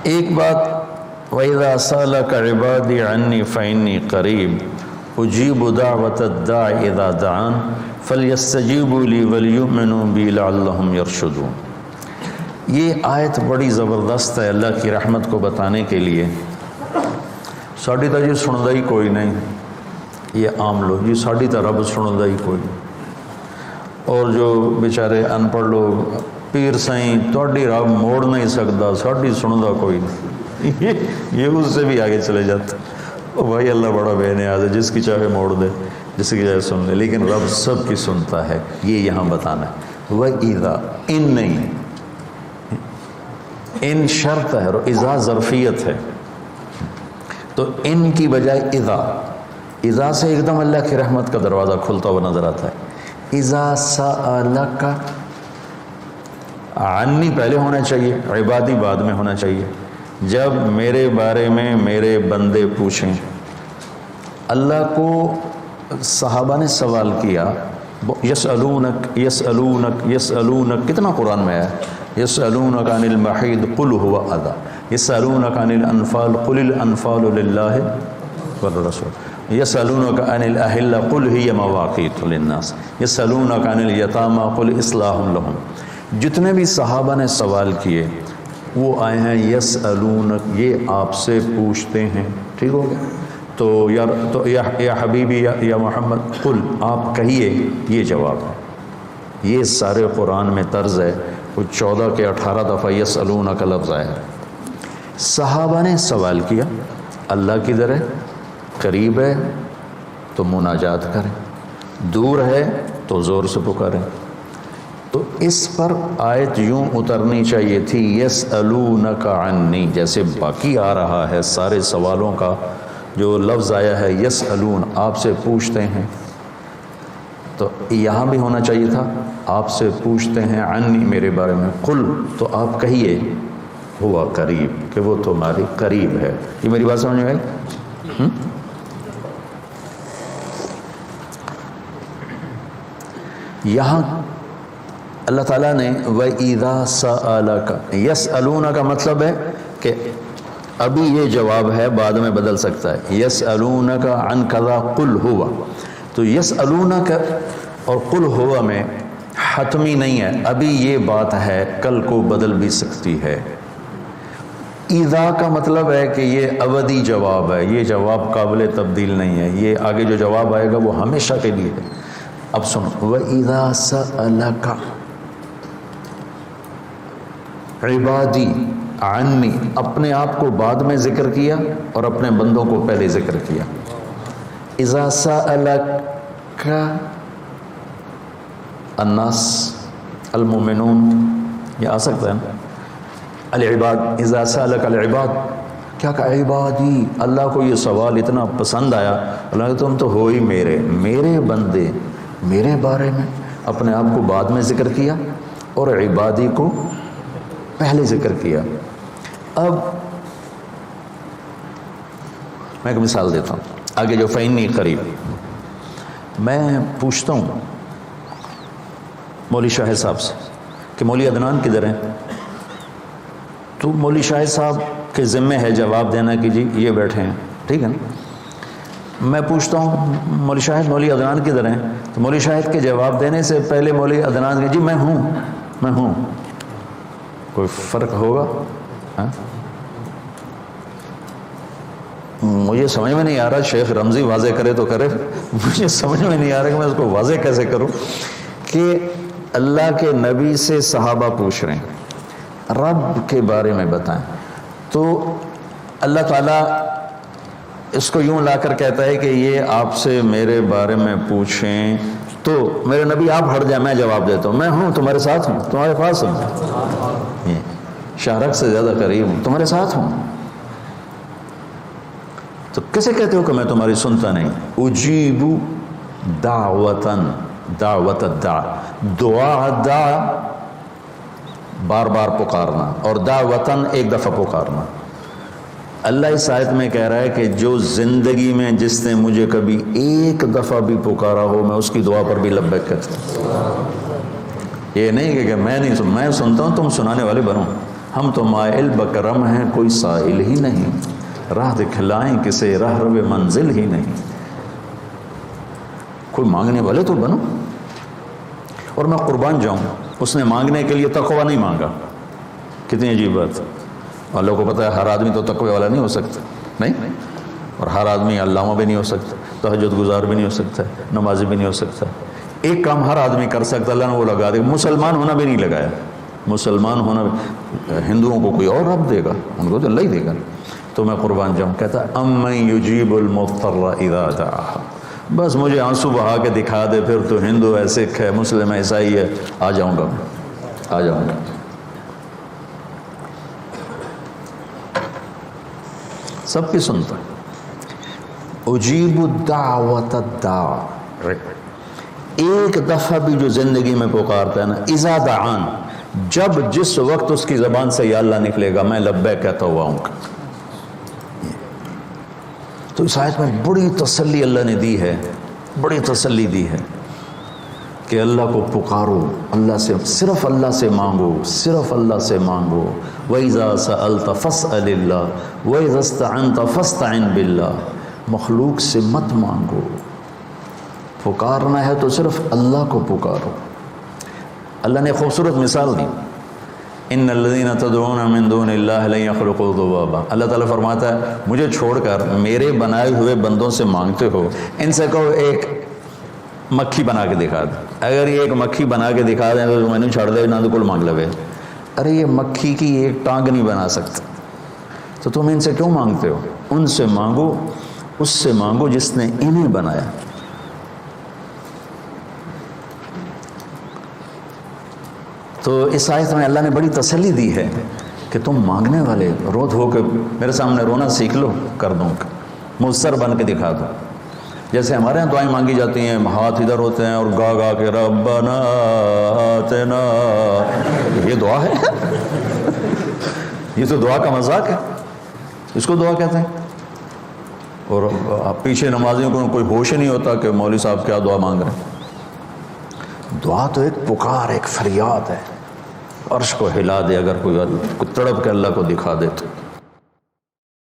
ایک بات وَإِذَا سَأَلَكَ عِبَادِي عَنِّي فَإِنِّي قَرِيبٌ أُجِيبُ دَعْوَةَ الدَّاعِ إِذَا دَعَانِ فَلْيَسْتَجِيبُوا لِي وَلْيُؤْمِنُوا بِي لَعَلَّهُمْ يَرْشُدُونَ۔ یہ آیت بڑی زبردست ہے اللہ کی رحمت کو بتانے کے لیے۔ ساڑی تا جی سندا ہی کوئی نہیں، یہ عام لوگ جی ساڑی تا رب سندا ہی کوئی نہیں، اور جو بیچارے ان پڑھ لوگ پیر سائیں تہاڈی رب موڑ نہیں سکتا، ساڑی سندا کوئی نہیں، یہ اس سے بھی آگے چلے جاتے۔ بھائی اللہ بڑا بے نیاز ہے، جس کی چاہے موڑ دے، جس کی چاہے سن لے، لیکن رب سب کی سنتا ہے، یہ یہاں بتانا ہے۔ وَإِذَا ان نہیں، ان شرط ہے اور اذا ظرفیت ہے، تو ان کی بجائے اذا سے ایک دم اللہ کی رحمت کا دروازہ کھلتا ہوا نظر آتا ہے۔ اذا سألک، عنی پہلے ہونا چاہیے، عبادی بعد میں ہونا چاہیے۔ جب میرے بارے میں میرے بندے پوچھیں، اللہ کو صحابہ نے سوال کیا، یسألونک یسألونک یسألونک، کتنا قرآن میں ہے، یسألونک عن المحیض قل هو اذی، یسألونک عن الانفال قل الانفال للہ والرسول، یسألونک عن الاہلہ قل ہی مواقیت للناس، یسألونک عن الیتامی قل اصلاح لہم۔ جتنے بھی صحابہ نے سوال کیے وہ آئے ہیں یسألونک، یہ آپ سے پوچھتے ہیں، ٹھیک ہو گیا؟ تو یا حبیبی یا محمد قل، آپ کہیے، یہ جواب ہے۔ یہ سارے قرآن میں طرز ہے، وہ 14 کے 18 دفعہ یسألونک کا لفظ آیا ہے۔ صحابہ نے سوال کیا، اللہ کدھر ہے؟ قریب ہے تو مناجات کریں، دور ہے تو زور سے پکاریں۔ تو اس پر آیت یوں اترنی چاہیے تھی، یسألونک عنی، جیسے باقی آ رہا ہے سارے سوالوں کا جو لفظ آیا ہے یسألون، آپ سے پوچھتے ہیں، تو یہاں بھی ہونا چاہیے تھا آپ سے پوچھتے ہیں عنی، میرے بارے میں، قل، تو آپ کہیے ہوا قریب، کہ وہ تمہاری قریب ہے۔ یہ میری بات سمجھ میں آئی؟ یہاں اللہ تعالیٰ نے وَإِذَا سَأَلَكَ، یسألون کا مطلب ہے کہ ابھی یہ جواب ہے، بعد میں بدل سکتا ہے۔ یسألونک عن کذا قل ہوا، تو یسألونک اور قل ہوا میں حتمی نہیں ہے، ابھی یہ بات ہے، کل کو بدل بھی سکتی ہے۔ اذا کا مطلب ہے کہ یہ ابدی جواب ہے، یہ جواب قابل تبدیل نہیں ہے، یہ آگے جو جواب آئے گا وہ ہمیشہ کے لیے ہے۔ اب سنو، وَإِذَا سَأَلَكَ عبادی عنی، اپنے آپ کو بعد میں ذکر کیا اور اپنے بندوں کو پہلے ذکر کیا۔ اذا سألک الناس المؤمنون، یہ آ سکتا ہے نا، العباد، اذا سألک العباد، کیا کہا؟ عبادی، اللہ کو یہ سوال اتنا پسند آیا، اللہ کہ تم تو ہو ہی میرے بندے، میرے بارے میں اپنے آپ کو بعد میں ذکر کیا اور عبادی کو پہلے ذکر کیا۔ اب میں ایک مثال دیتا ہوں، آگے جو فإنی قریب، میں پوچھتا ہوں مولوی شاہد صاحب سے کہ مولوی عدنان کدھر ہیں؟ تو مولوی شاہد صاحب کے ذمہ ہے جواب دینا کہ جی یہ بیٹھے ہیں، ٹھیک ہے نا؟ میں پوچھتا ہوں مولوی شاہد، مولوی عدنان کدھر ہیں؟ تو مولوی شاہد کے جواب دینے سے پہلے مولوی عدنان کہ جی میں ہوں، کوئی فرق ہوگا؟ مجھے سمجھ میں نہیں آ رہا، شیخ رمزی واضح کرے تو کرے، مجھے سمجھ میں نہیں آ رہا کہ میں اس کو واضح کیسے کروں کہ اللہ کے نبی سے صحابہ پوچھ رہے ہیں رب کے بارے میں بتائیں، تو اللہ تعالیٰ اس کو یوں لا کر کہتا ہے کہ یہ آپ سے میرے بارے میں پوچھیں تو میرے نبی آپ ہٹ جائیں، میں جواب دیتا ہوں، میں ہوں، تمہارے ساتھ ہوں، تمہارے پاس ہوں، شارک سے زیادہ قریب ہوں، تمہارے ساتھ ہوں۔ تو کیسے کہتے ہو کہ میں تمہاری سنتا نہیں؟ اجیب دعوت دعا بار بار پکارنا، اور دعوتاً ایک دفعہ پکارنا۔ اللہ اس آیت میں کہہ رہا ہے کہ جو زندگی میں جس نے مجھے کبھی ایک دفعہ بھی پکارا ہو، میں اس کی دعا پر بھی لبیک کہتا ہوں۔ یہ نہیں کہ میں نہیں میں سنتا ہوں، تم سنانے والے بنو، ہم تو مائل بکرم ہیں کوئی سائل ہی نہیں، راہ دکھلائیں کسے راہ رو منزل ہی نہیں۔ کوئی مانگنے والے تو بنو۔ اور میں قربان جاؤں، اس نے مانگنے کے لیے تقوی نہیں مانگا، کتنی عجیب بات ہے۔ اللہ کو پتہ ہے ہر آدمی تو تقوی والا نہیں ہو سکتا، نہیں، اور ہر آدمی علامہ بھی نہیں ہو سکتا، تہجد گزار بھی نہیں ہو سکتا، نمازی بھی نہیں ہو سکتا۔ ایک کام ہر آدمی کر سکتا، اللہ نے وہ لگا دیا، مسلمان ہونا بھی نہیں لگایا۔ مسلمان ہونا بھی، ہندوؤں کو کوئی اور رب دے گا، ان کو تو اللہ ہی دے گا۔ تو میں قربان جاؤں، کہتا امن یجیب المضطر اذا دعاہ، بس مجھے آنسو بہا کے دکھا دے، پھر تو ہندو ہے، سکھ ہے، مسلم ہے، عیسائی ہے، آ جاؤں گا، آ جاؤں گا۔ سب کی سنتا، اجیب الدعوت الداع، ایک دفعہ بھی جو زندگی میں پکارتا ہے نا، اذا دعان، جب جس وقت اس کی زبان سے یا اللہ نکلے گا، میں لبیک کہتا ہوا ہوں۔ تو اس آیت میں بڑی تسلی اللہ نے دی ہے، بڑی تسلی دی ہے کہ اللہ کو پکارو، اللہ سے، صرف اللہ سے مانگو، صرف اللہ سے مانگو۔ وَإِذَا سَأَلْتَ فَاسْأَلِ اللَّهِ وَإِذَا اسْتَعَنْتَ فَاسْتَعِنْ بِاللَّهِ، مخلوق سے مت مانگو، پکارنا ہے تو صرف اللہ کو پکارو۔ اللہ نے خوبصورت مثال دی، ان الذین تدعون من دون اللہ لن یخلقوا ذبابا، اللہ تعالیٰ فرماتا ہے مجھے چھوڑ کر میرے بنائے ہوئے بندوں سے مانگتے ہو، ان سے کہو ایک مکھی بنا کے دکھا دیں، اگر یہ ایک مکھی بنا کے دکھا دیں تو میں نے چھڑ دے نہ تو کل مانگ لوے، ارے یہ مکھی کی ایک ٹانگ نہیں بنا سکتا، تو تم ان سے کیوں مانگتے ہو؟ ان سے مانگو، اس سے مانگو جس نے انہیں بنایا۔ تو اس آیت میں اللہ نے بڑی تسلی دی ہے کہ تم مانگنے والے رو دھو کے میرے سامنے رونا سیکھ لو، کر دوں گا، مضطر بن کے دکھا دو۔ جیسے ہمارے یہاں دعائیں مانگی جاتی ہیں، ہاتھ ادھر ہوتے ہیں اور گا گا کے ربنا آتنا، یہ دعا ہے؟ یہ تو دعا کا مذاق ہے، اس کو دعا کہتے ہیں۔ اور پیچھے نمازیوں کو کوئی ہوش نہیں ہوتا کہ مولوی صاحب کیا دعا مانگ رہے ہیں۔ دعا تو ایک پکار، ایک فریاد ہے، عرش کو ہلا دے، اگر کوئی تڑپ کے اللہ کو دکھا دے تو۔